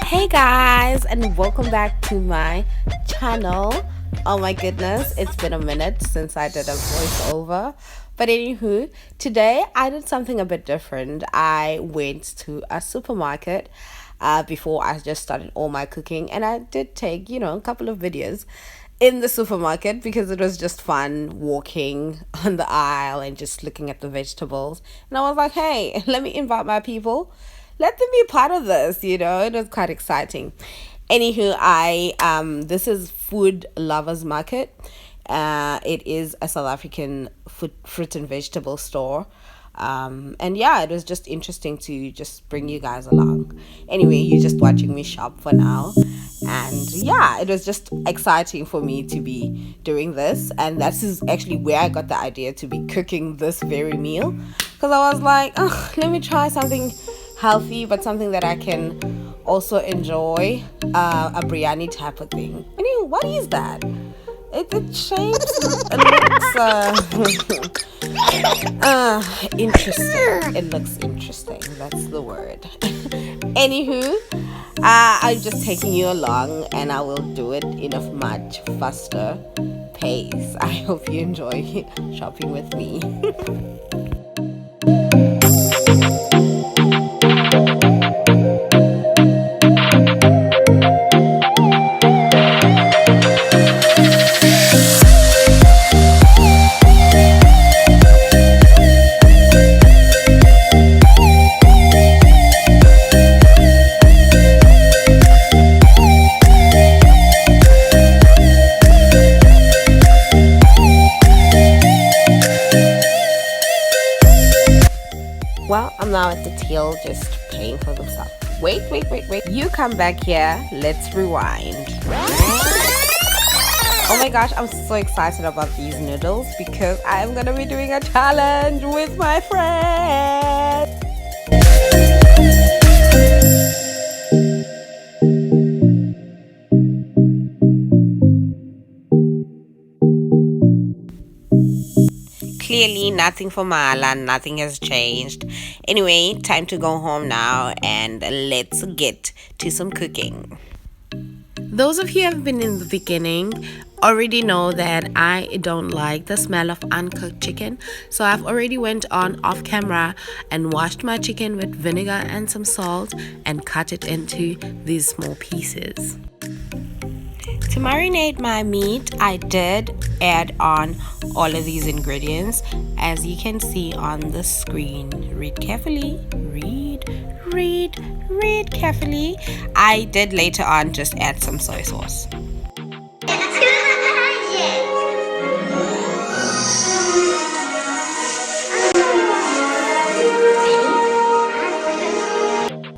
Hey guys, and welcome back to my channel. Oh my goodness, it's been a minute since I did a voiceover. But anywho, today I did something a bit different. I went to a supermarket before I just started all my cooking, and I did take, a couple of videos in the supermarket because it was just fun walking on the aisle and just looking at the vegetables. And I was like, hey, let me invite my people, let them be part of this. It was quite exciting. Anywho, I this is Food Lovers Market. It is a South African fruit and vegetable store. And yeah, it was just interesting to just bring you guys along. Anyway, you're just watching me shop for now. And yeah, it was just exciting for me to be doing this. And that is actually where I got the idea to be cooking this very meal. Because I was like, oh, let me try something healthy, but something that I can also enjoy, a biryani type of thing. Anyway, what is that? It shapes, it looks interesting. It looks interesting. That's the word. Anywho, I'm just taking you along, and I will do it in a much faster pace. I hope you enjoy shopping with me. Well, I'm now at the till just paying for the stuff. Wait. You come back here. Let's rewind. Oh my gosh, I'm so excited about these noodles because I'm going to be doing a challenge with my friend. Clearly nothing for Mala, nothing has changed. Anyway, time to go home now and let's get to some cooking. Those of you who have been in the beginning already know that I don't like the smell of uncooked chicken. So I've already went on off camera and washed my chicken with vinegar and some salt and cut it into these small pieces. To marinate my meat, I did add on all of these ingredients as you can see on the screen. Read carefully. Read carefully. I did later on just add some soy sauce.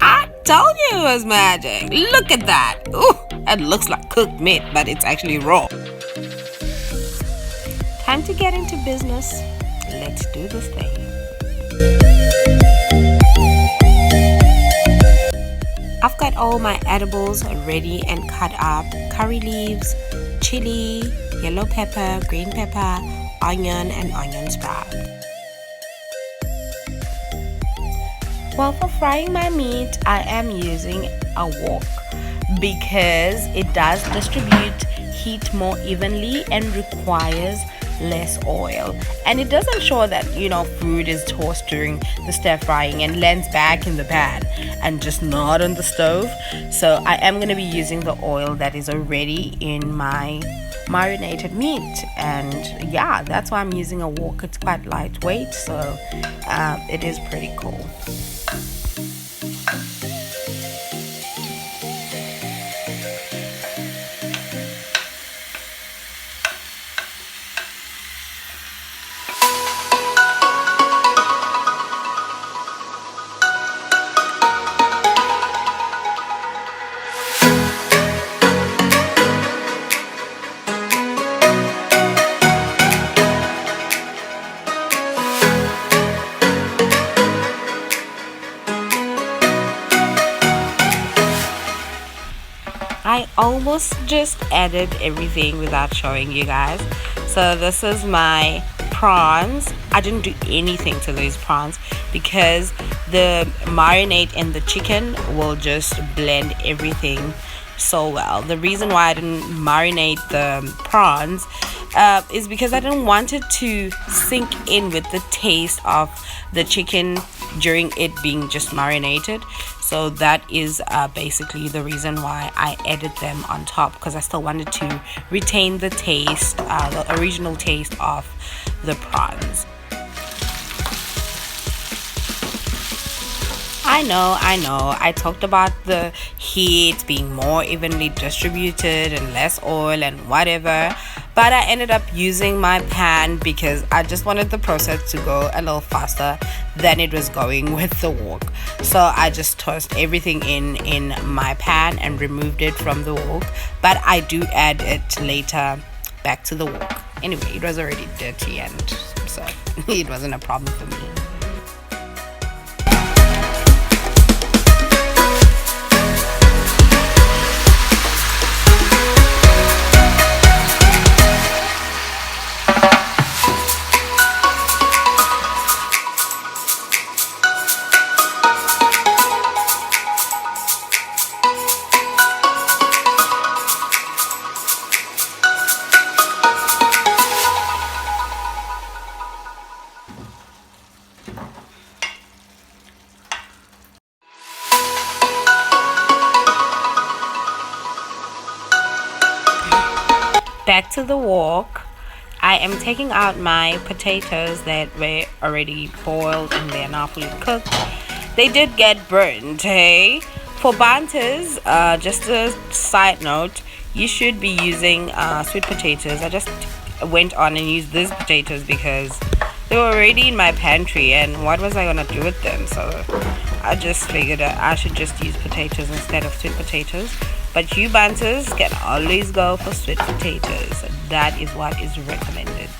I told you it was magic. Look at that. Ooh, that looks like cooked meat, but it's actually raw. Time to get into business. Let's do this thing. I've got all my edibles ready and cut up. Curry leaves, chili, yellow pepper, green pepper, onion, and onion sprout. Well, for frying my meat, I am using a wok because it does distribute heat more evenly and requires less oil, and it does ensure that food is tossed during the stir frying and lands back in the pan and just not on the stove. So I am going to be using the oil that is already in my marinated meat, and yeah, that's why I'm using a wok. It's quite lightweight, so it is pretty cool. I almost just added everything without showing you guys. So this is my prawns. I didn't do anything to these prawns because the marinade in the chicken will just blend everything so well. The reason why I didn't marinate the prawns is because I didn't want it to sink in with the taste of the chicken during it being just marinated. So that is basically the reason why I added them on top, because I still wanted to retain the taste, the original taste of the prawns. I know. I talked about the heat being more evenly distributed and less oil and whatever. But I ended up using my pan because I just wanted the process to go a little faster than it was going with the wok. So I just tossed everything in my pan and removed it from the wok. But I do add it later back to the wok. Anyway, it was already dirty, and so it wasn't a problem for me. Back to the wok. I am taking out my potatoes that were already boiled and they're now fully cooked. They did get burnt, hey? For banters, just a side note, you should be using sweet potatoes. I just went on and used these potatoes because they were already in my pantry, and what was I gonna do with them? So I just figured I should just use potatoes instead of sweet potatoes. But you banters can always go for sweet potatoes. That is what is recommended.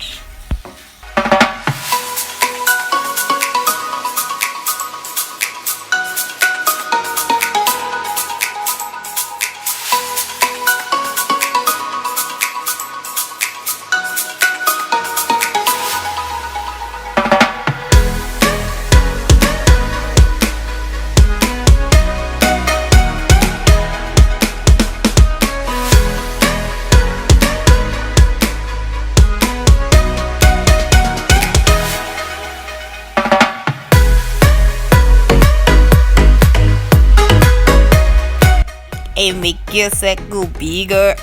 It make your circle bigger.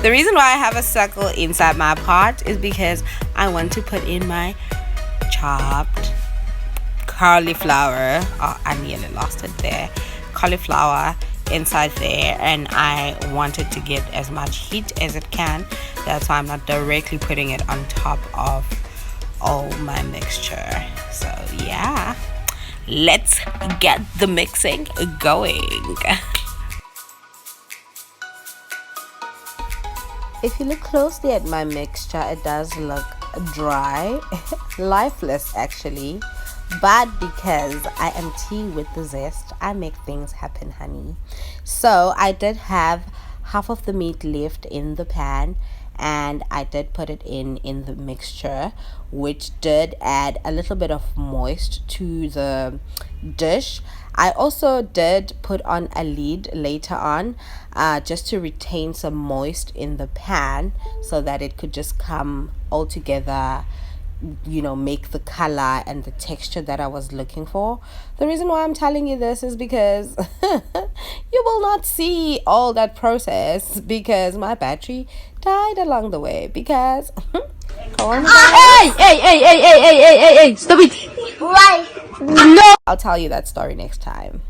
The reason why I have a circle inside my pot is because I want to put in my chopped cauliflower. Oh, I nearly lost it there. Cauliflower inside there, and I want it to get as much heat as it can. That's why I'm not directly putting it on top of all my mixture. So yeah, let's get the mixing going. If you look closely at my mixture, it does look dry, lifeless actually. But because I am tea with the zest, I make things happen, honey. So I did have half of the meat left in the pan, and I did put it in the mixture, which did add a little bit of moist to the dish. I also did put on a lid later on, just to retain some moist in the pan so that it could just come all together, you know, make the color and the texture that I was looking for. The reason why I'm telling you this is because you will not see all that process because my battery died along the way because hey, stop it. Why? No. I'll tell you that story next time.